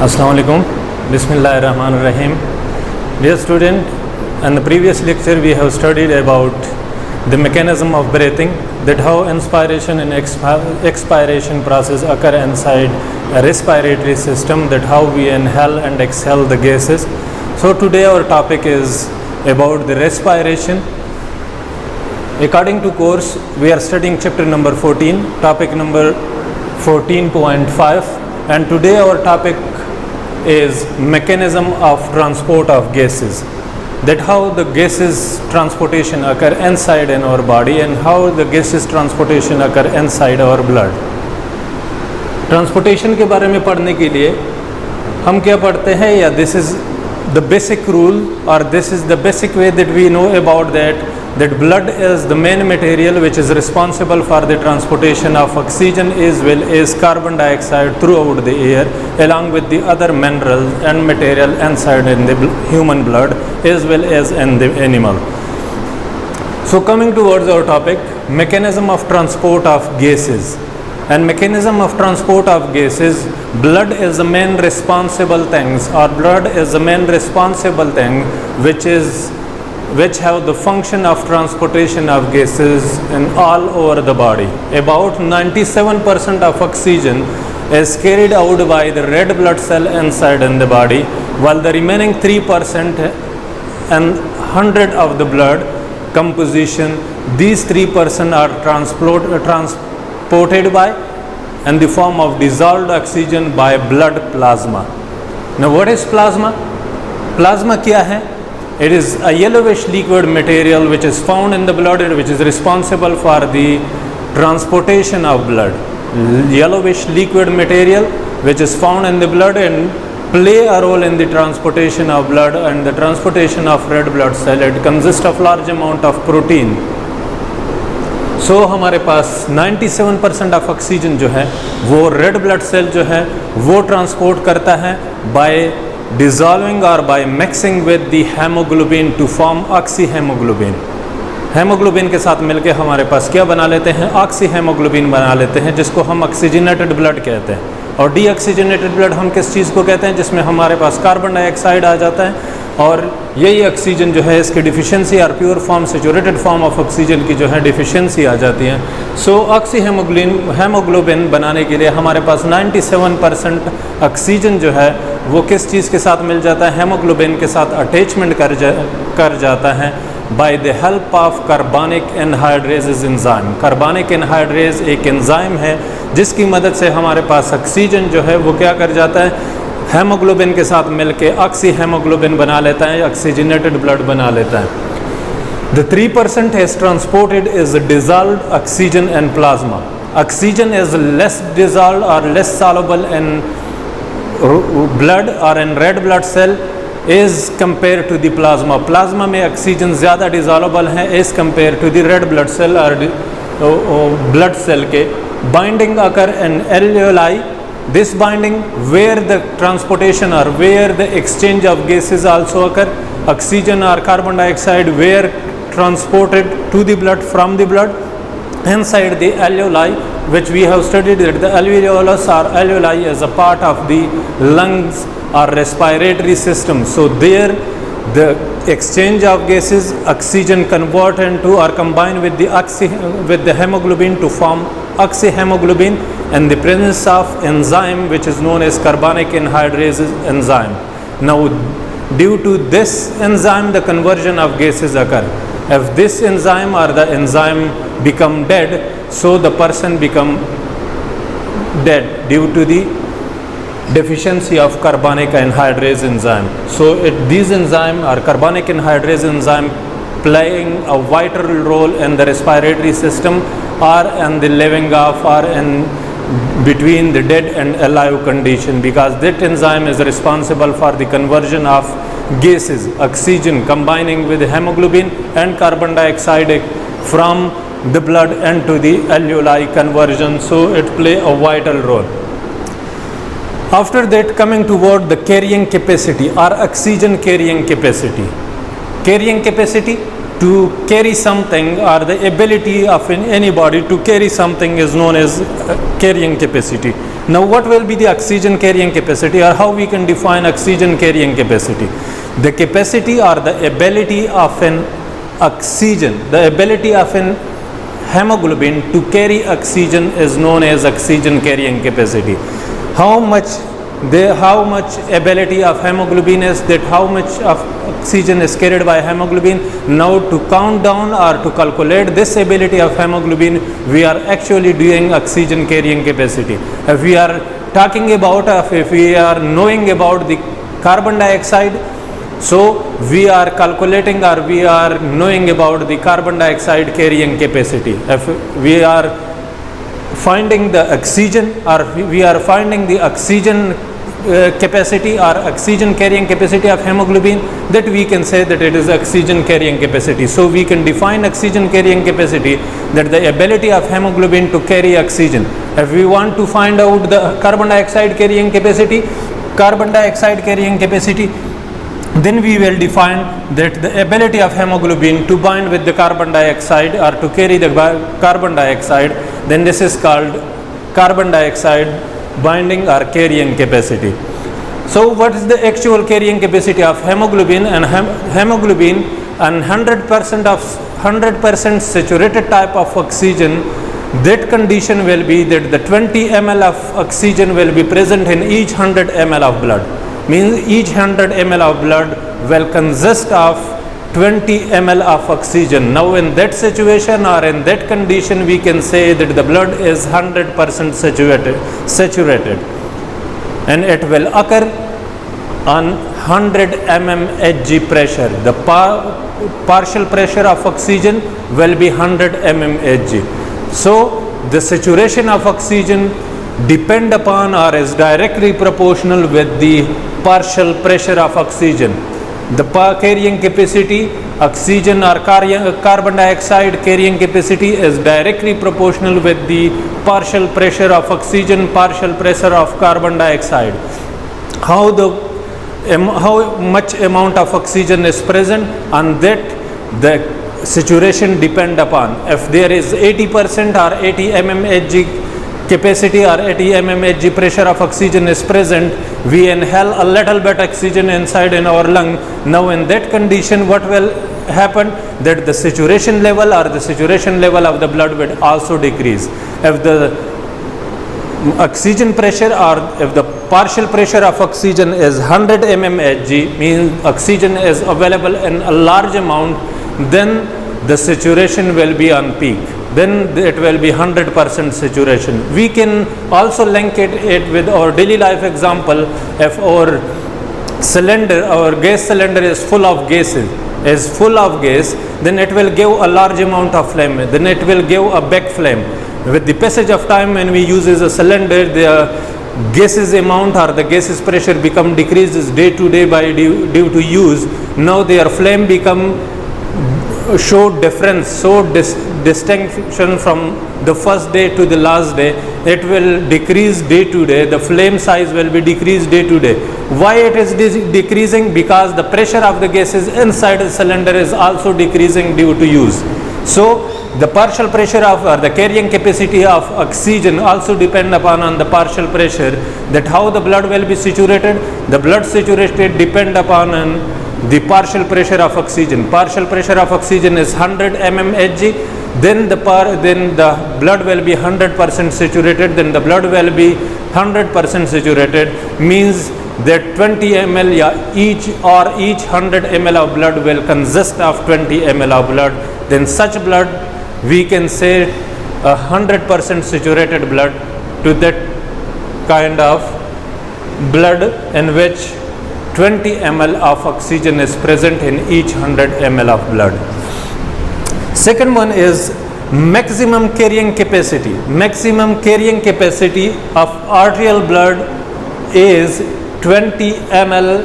Assalamualaikum. Bismillahirrahmanirrahim. Dear student, in the previous lecture we have studied about the mechanism of breathing, that how inspiration and expiration process occur inside a respiratory system, that how we inhale and exhale the gases. So today our topic is about the respiration. According to course, we are studying chapter number 14, topic number 14.5, and today our topic is mechanism of transport of gases, that how the gases transportation occur inside in our body and how the gases transportation occur inside our blood. Transportation के बारे में पढ़ने के लिए हम क्या पढ़ते हैं, या this is the basic rule और this is the basic way that we know about that blood is the main material which is responsible for the transportation of oxygen as well as carbon dioxide throughout the air, along with the other minerals and material inside in the human blood as well as in the animal. So coming towards our topic, mechanism of transport of gases. And mechanism of transport of gases, blood is the main responsible things, or blood is the main responsible thing which have the function of transportation of gases in all over the body. About 97% of oxygen is carried out by the red blood cell inside in the body, while the remaining 3% and 100 of the blood composition, these 3% are transported by in the form of dissolved oxygen by blood plasma. Now what is plasma? Plasma क्या है? It is a yellowish liquid material which is found in the blood and which is responsible for the transportation of blood. Yellowish liquid material which is found in the blood and play a role in the transportation of blood and the transportation of red blood cell. It consists of large amount of protein. So हमारे पास 97% of oxygen जो है वो red blood cell जो है वो transport करता है bye dissolving or by mixing with the hemoglobin to form oxyhemoglobin. Haemoglobin के साथ मिलके हमारे पास क्या बना लेते हैं, ऑक्सीहेमोग्लोबिन बना लेते हैं, जिसको हम ऑक्सीजनेटेड ब्लड कहते हैं. और डीऑक्सीजनेटेड ब्लड हम किस चीज़ को कहते हैं, जिसमें हमारे पास कार्बन डाइऑक्साइड आ जाता है और यही ऑक्सीजन जो है इसकी डिफिशिएंसी और pure form saturated form of oxygen की जो है डिफिशिएंसी आ जाती है. सो हेमोग्लोबिन बनाने के लिए हमारे पास 97% ऑक्सीजन जो है वो किस चीज़ के साथ मिल जाता है, हेमोग्लोबिन के साथ अटैचमेंट कर जाता है by the help of carbonic anhydrase enzyme. Carbonic anhydrase एक एंजाइम है जिसकी मदद से हमारे पास ऑक्सीजन जो है वो क्या कर जाता है, हेमोग्लोबिन के साथ मिलके ऑक्सीहेमोग्लोबिन बना लेता है, ऑक्सीजनेटेड ब्लड बना लेता है. The 3% is transported is dissolved oxygen and plasma. Oxygen is less dissolved or less soluble in blood or in red blood cell is compared to the plasma. Plasma में oxygen ज़्यादा dissolvable है as compared to the red blood cell और blood cell के. Binding occur in alveoli. This binding where the transportation or where the exchange of gases also occur. Oxygen or carbon dioxide where transported to the blood from the blood inside the alveoli, which we have studied that the alveolus or alveoli is a part of the lungs or respiratory system. So there the exchange of gases, oxygen convert into or combine with the hemoglobin to form oxyhemoglobin and the presence of enzyme which is known as carbonic anhydrase enzyme. Now due to this enzyme the conversion of gases occur. If this enzyme or the enzyme become dead, so the person become dead due to the deficiency of carbonic anhydrase enzyme. So these enzyme or carbonic anhydrase enzyme playing a vital role in the respiratory system or in the living off or in between the dead and alive condition, because that enzyme is responsible for the conversion of gases, oxygen combining with hemoglobin and carbon dioxide from the blood into the alveoli conversion. So it play a vital role. After that, coming toward the carrying capacity or oxygen carrying capacity. Carrying capacity, to carry something, or the ability of anybody to carry something, is known as carrying capacity. Now what will be the oxygen carrying capacity, or how we can define oxygen carrying capacity? The capacity or the ability of an oxygen, the ability of an hemoglobin to carry oxygen is known as oxygen carrying capacity. How much ability of hemoglobin is that, how much of oxygen is carried by hemoglobin. Now to count down or to calculate this ability of hemoglobin, we are actually doing oxygen carrying capacity. If we are talking about, if we are knowing about the carbon dioxide, so we are calculating or we are knowing about the carbon dioxide carrying capacity. If we are finding the oxygen, or we are finding the oxygen capacity or oxygen carrying capacity of hemoglobin, that we can say that it is oxygen carrying capacity. So we can define oxygen carrying capacity, that the ability of hemoglobin to carry oxygen. If we want to find out the carbon dioxide carrying capacity, then we will define that the ability of hemoglobin to bind with the carbon dioxide or to carry the carbon dioxide, then this is called carbon dioxide binding or carrying capacity. So what is the actual carrying capacity of hemoglobin? And hemoglobin and 100% saturated type of oxygen, that condition will be that the 20 ml of oxygen will be present in each 100 ml of blood. Means each 100 ml of blood will consist of 20 ml of oxygen. Now in that situation or in that condition, we can say that the blood is 100% saturated, and it will occur on 100 mmHg pressure. The partial pressure of oxygen will be 100 mmHg. So the saturation of oxygen depend upon or is directly proportional with the partial pressure of oxygen. The carrying capacity, oxygen or carbon dioxide carrying capacity is directly proportional with the partial pressure of oxygen, partial pressure of carbon dioxide. How much amount of oxygen is present, on that the saturation depend upon. If there is 80% or 80 mmHg capacity or 80 mmHg pressure of oxygen is present, we inhale a little bit oxygen inside in our lung. Now in that condition, what will happen? That the saturation level or the saturation level of the blood will also decrease. If the oxygen pressure or if the partial pressure of oxygen is 100 mmHg, means oxygen is available in a large amount, then the saturation will be on peak. Then it will be 100% saturation. We can also link it with our daily life example. If our cylinder, our gas cylinder is full of gas, then it will give a large amount of flame, then it will give a big flame. With the passage of time, when we use a cylinder, the gases amount or the gases pressure become decreases day to day by due to use. Now their flame become show difference, distinction from the first day to the last day. It will decrease day to day, the flame size will be decreased day to day. Why it is decreasing? Because the pressure of the gases inside the cylinder is also decreasing due to use. So the partial pressure of or the carrying capacity of oxygen also depend upon on the partial pressure, that how the blood will be saturated. The blood saturated depend upon the partial pressure of oxygen. Partial pressure of oxygen is 100 mmHg. Then the blood will be 100% saturated. Then the blood will be 100% saturated. Means that 20 ml each 100 ml of blood will consist of 20 ml of blood. Then such blood we can say 100% saturated blood to that kind of blood in which 20 ml of oxygen is present in each 100 ml of blood. Second one is maximum carrying capacity. Maximum carrying capacity of arterial blood is 20 ml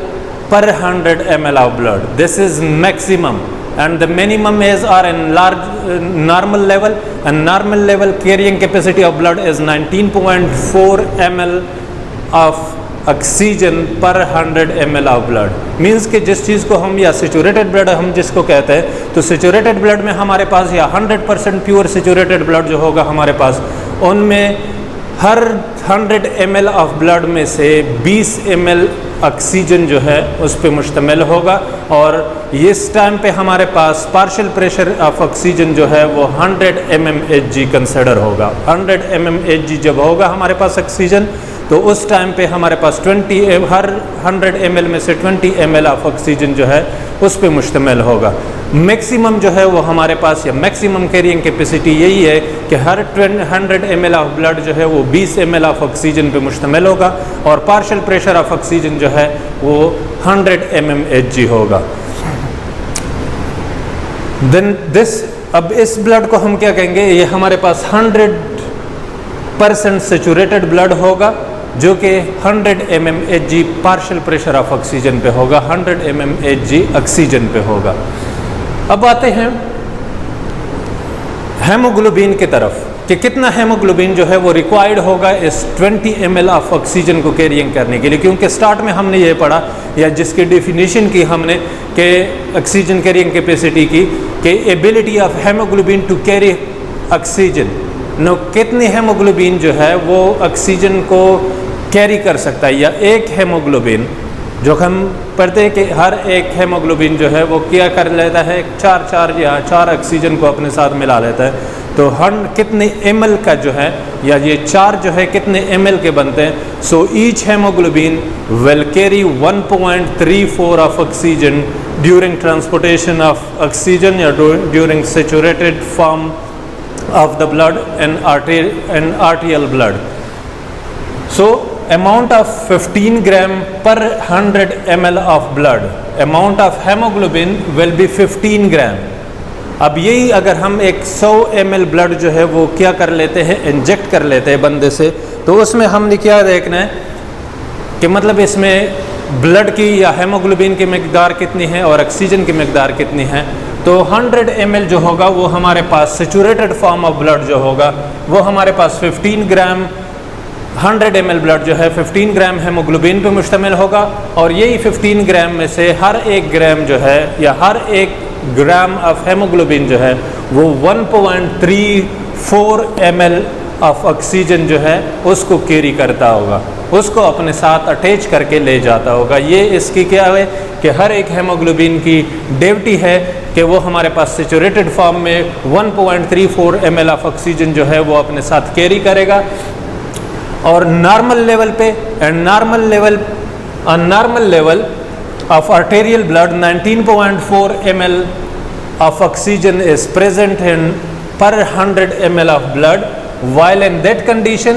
per 100 ml of blood. This is maximum, and the minimum is in large normal level, and normal level carrying capacity of blood is 19.4 ml of oxygen पर 100 ml of blood. Means कि जिस चीज़ को हम या saturated blood हम जिसको कहते हैं, तो सेचुरेटेड ब्लड में हमारे पास या 100% प्योर सेचुरेटेड ब्लड जो होगा हमारे पास, उनमें हर 100 ml ऑफ ब्लड में से 20 ml ऑक्सीजन जो है उस पर मुश्तमिल होगा। और इस टाइम पे हमारे पास पार्शियल प्रेशर ऑफ ऑक्सीजन जो है वो 100 mmHg कंसिडर होगा। 100 mmHg जब होगा हमारे पास ऑक्सीजन, तो उस टाइम पे हमारे पास हर 100 ml में से 20 ml ऑफ ऑक्सीजन जो है उस पे मुश्तमिल होगा। मैक्सिमम जो है वो हमारे पास, या मैक्सिमम कैरिंग कैपेसिटी यही है कि हर 100 ml ऑफ ब्लड जो है वो 20 ml ऑफ ऑक्सीजन पे मुश्तमिल होगा, और पार्शियल प्रेशर ऑफ ऑक्सीजन जो है वो 100 mmHg होगा। देन दिस, अब इस ब्लड को हम क्या कहेंगे, ये हमारे पास 100% सेचुरेटेड ब्लड होगा, जो कि 100 mmHg partial pressure of oxygen पे होगा, 100 mmHg ऑक्सीजन पे होगा। अब आते हैं हेमोग्लोबिन की तरफ कि कितना हेमोग्लोबिन जो है वो रिक्वायर्ड होगा इस 20 ml ऑफ ऑक्सीजन को कैरिंग करने के लिए। क्योंकि स्टार्ट में हमने ये पढ़ा, या जिसकी डेफिनेशन की हमने कि ऑक्सीजन कैरिंग कैपेसिटी की, कि ability of haemoglobin to carry oxygen, no कितनी हेमोग्लोबिन जो है वो ऑक्सीजन को कैरी कर सकता है। या एक हेमोग्लोबिन जो हम पढ़ते हैं कि हर एक हेमोग्लोबिन जो है वो क्या कर लेता है, 4 ऑक्सीजन को अपने साथ मिला लेता है। तो कितने ml का जो है, या ये 4 जो है कितने ml के बनते हैं। So each haemoglobin will carry 1.34 of oxygen during transportation of oxygen, या during saturated form of the blood and arterial blood. So amount of 15 gram per 100 ml of blood, amount of hemoglobin will be 15 gram. अब यही अगर हम एक 100 ml blood जो है वो क्या कर लेते हैं, इंजेक्ट कर लेते हैं बंदे से, तो उसमें हमने क्या देखना है कि मतलब इसमें ब्लड की या हेमोग्लोबिन की मकदार कितनी है और ऑक्सीजन की मकदार कितनी है। तो 100 ml जो होगा वो हमारे पास सेचुरेटेड फॉर्म ऑफ ब्लड जो होगा वो हमारे पास 15 ग्राम, 100 ml ब्लड जो है 15 ग्राम हेमोग्लोबिन पे मुश्तमिल होगा। और यही 15 ग्राम में से हर एक ग्राम जो है, या हर एक ग्राम ऑफ हेमोग्लोबिन जो है वो 1.34 ml ऑफ ऑक्सीजन जो है उसको कैरी करता होगा, उसको अपने साथ अटैच करके ले जाता होगा। ये इसकी क्या है कि हर एक हेमोग्लोबिन की ड्यूटी है कि वो हमारे पास सेचुरेटेड फॉर्म में 1.34 ml ऑफ ऑक्सीजन जो है वो अपने साथ कैरी करेगा। और नॉर्मल लेवल पे, and normal level of arterial blood 19.4 ml of oxygen is present in per 100 ml of blood, while in that condition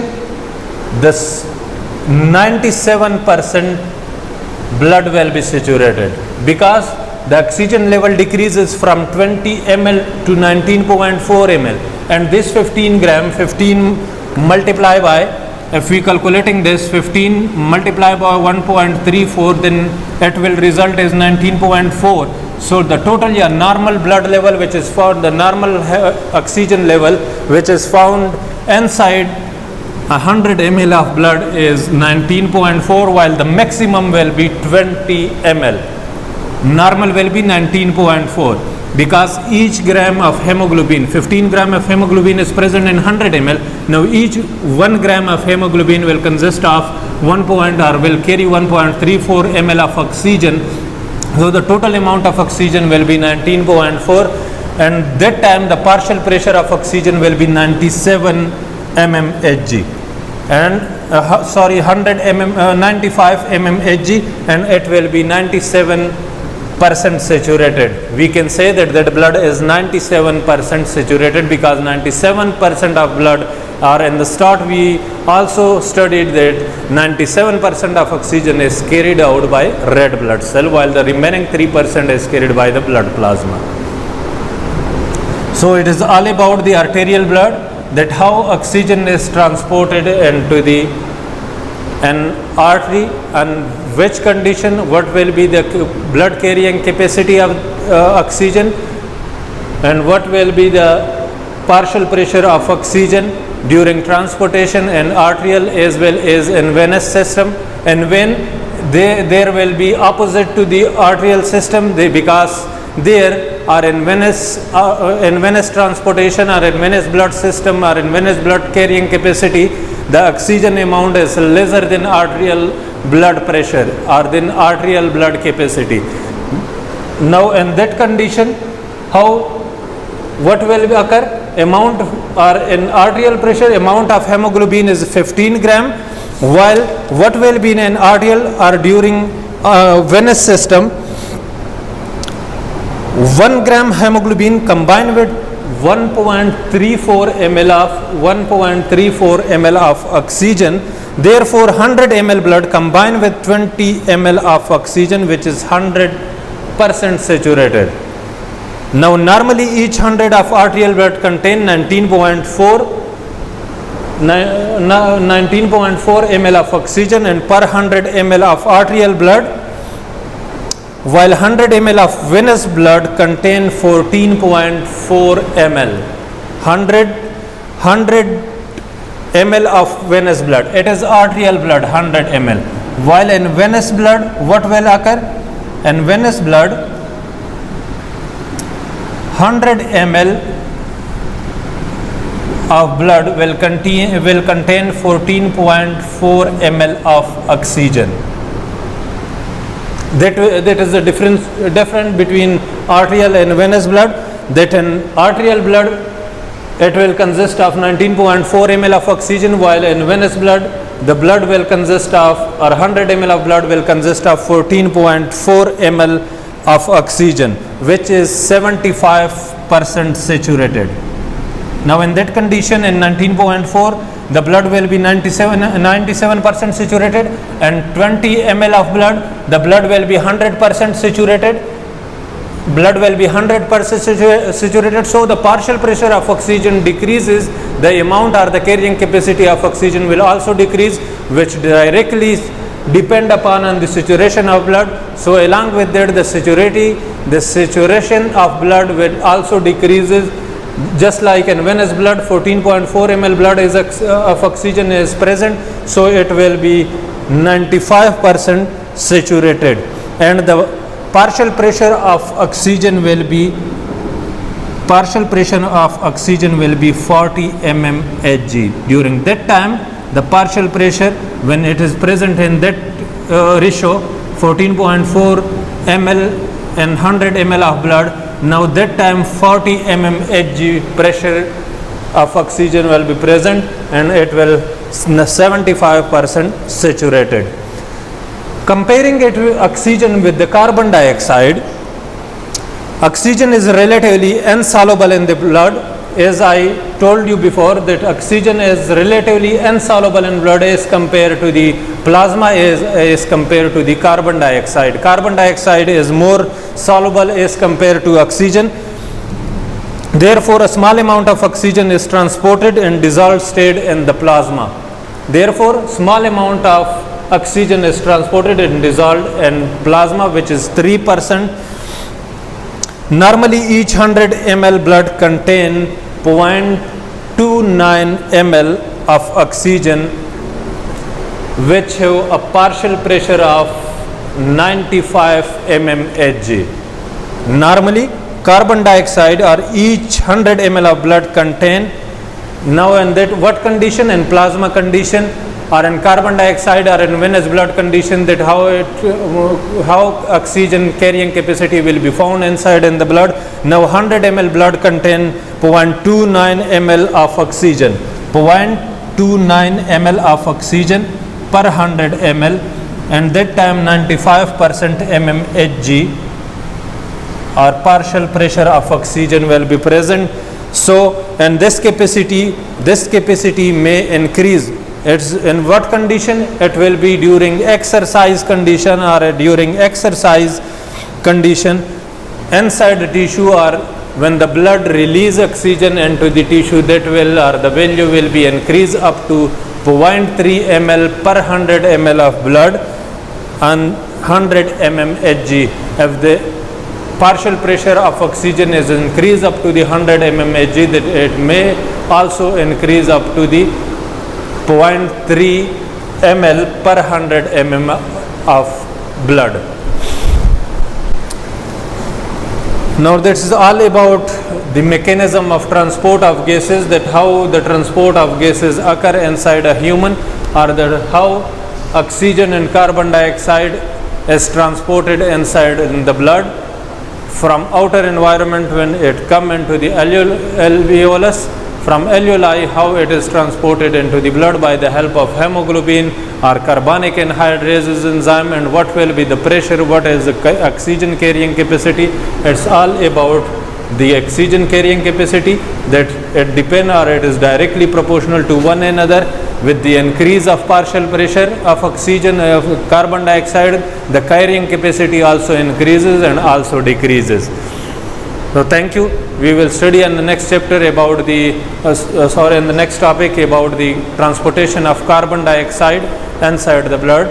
this 97% blood will be saturated, because the oxygen level decreases from 20 ml to 19.4 ml, and this 15 multiplied by, if we calculating this 15 multiplied by 1.34, then it will result is 19.4. So the total normal blood level which is found, the normal oxygen level which is found inside 100 ml of blood is 19.4, while the maximum will be 20 ml. Normal will be 19.4, because each gram of hemoglobin, 15 gram of hemoglobin is present in 100 ml. Now each 1 gram of hemoglobin will consist of will carry 1.34 ml of oxygen. So the total amount of oxygen will be 19.4, and that time the partial pressure of oxygen will be 97 mmHg, and 95 mmHg, and it will be 97% saturated. We can say that that blood is 97% saturated, because 97% of blood, or in the start we also studied that 97% of oxygen is carried out by red blood cell, while the remaining 3% is carried by the blood plasma. So it is all about the arterial blood, that how oxygen is transported into the an artery, and which condition, what will be the blood carrying capacity of oxygen, and what will be the partial pressure of oxygen, during transportation in arterial as well as in venous system. And when there will be opposite to the arterial system, because there are in venous transportation or in venous blood system or in venous blood carrying capacity, the oxygen amount is lesser than arterial blood pressure or than arterial blood capacity. Now in that condition, what will occur? Amount or in arterial pressure, amount of hemoglobin is 15 gram, while what will be in an arterial or during venous system, 1 gram hemoglobin combined with 1.34 ml of oxygen. Therefore 100 ml blood combined with 20 ml of oxygen, which is 100% saturated. Now normally each 100 of arterial blood contain 19.4 ml of oxygen, and per 100 ml of arterial blood, while 100 ml of venous blood contain 14.4 ml. 100 ml of venous blood, it is arterial blood 100 ml, while in venous blood what will occur? In venous blood 100 ml of blood will contain 14.4 ml of oxygen. That is the difference between arterial and venous blood. That in arterial blood it will consist of 19.4 ml of oxygen, while in venous blood the blood will consist of, or 100 ml of blood will consist of 14.4 ml of oxygen, which is 75% saturated. Now in that condition, in 19.4 the blood will be 97% saturated, and 20 ml of blood, the blood will be 100% saturated. Blood will be 100% saturated, so the partial pressure of oxygen decreases, the amount or the carrying capacity of oxygen will also decrease, which directly depend upon the saturation of blood. So along with that, the saturation of blood will also decreases. Just like in venous blood, 14.4 ml blood of oxygen is present, so it will be 95% saturated, and the partial pressure of oxygen will be 40 mmHg. During that time, the partial pressure, when it is present in that ratio 14.4 ml and 100 ml of blood, now that time 40 mmHg pressure of oxygen will be present, and it will 75% saturated. Comparing it with oxygen with the carbon dioxide, oxygen is relatively insoluble in the blood. As I told you before, that oxygen is relatively insoluble in blood as compared to the plasma, as compared to the carbon dioxide. Carbon dioxide is more soluble as compared to oxygen. Therefore, a small amount of oxygen is transported in dissolved state in the plasma. Therefore, small amount of oxygen is transported and dissolved in plasma, which is 3%. Normally each 100 ml blood contain 0.29 ml of oxygen, which have a partial pressure of 95 mmHg. Normally carbon dioxide or each 100 ml of blood contain, now in that what condition? In plasma condition, or in carbon dioxide or in venous blood condition, that how oxygen carrying capacity will be found inside in the blood. Now 100 ml blood contain 0.29 ml of oxygen, 0.29 ml of oxygen per 100 ml, and that time 95% mmHg or partial pressure of oxygen will be present. So and this capacity may increase. It's in what condition? It will be during exercise condition, or during exercise condition inside the tissue, or when the blood release oxygen into the tissue, that will, or the value will be increased up to 0.3 ml per 100 ml of blood and 100 mmHg. partial pressure of oxygen is increased up to the 100 mmHg, that it may also increase up to the 0.3 ml per 100 mm of blood. Now this is all about the mechanism of transport of gases, that how the transport of gases occur inside a human, or that how oxygen and carbon dioxide is transported inside in the blood from outer environment when it come into the alveolus, from alveoli how it is transported into the blood by the help of hemoglobin or carbonic anhydrase enzyme, and what will be the pressure, what is the oxygen carrying capacity. It's all about the oxygen carrying capacity, that it depends or it is directly proportional to one another. With the increase of partial pressure of oxygen of carbon dioxide, the carrying capacity also increases and also decreases. So thank you. We will study in the next chapter about the in the next topic about the transportation of carbon dioxide inside the blood.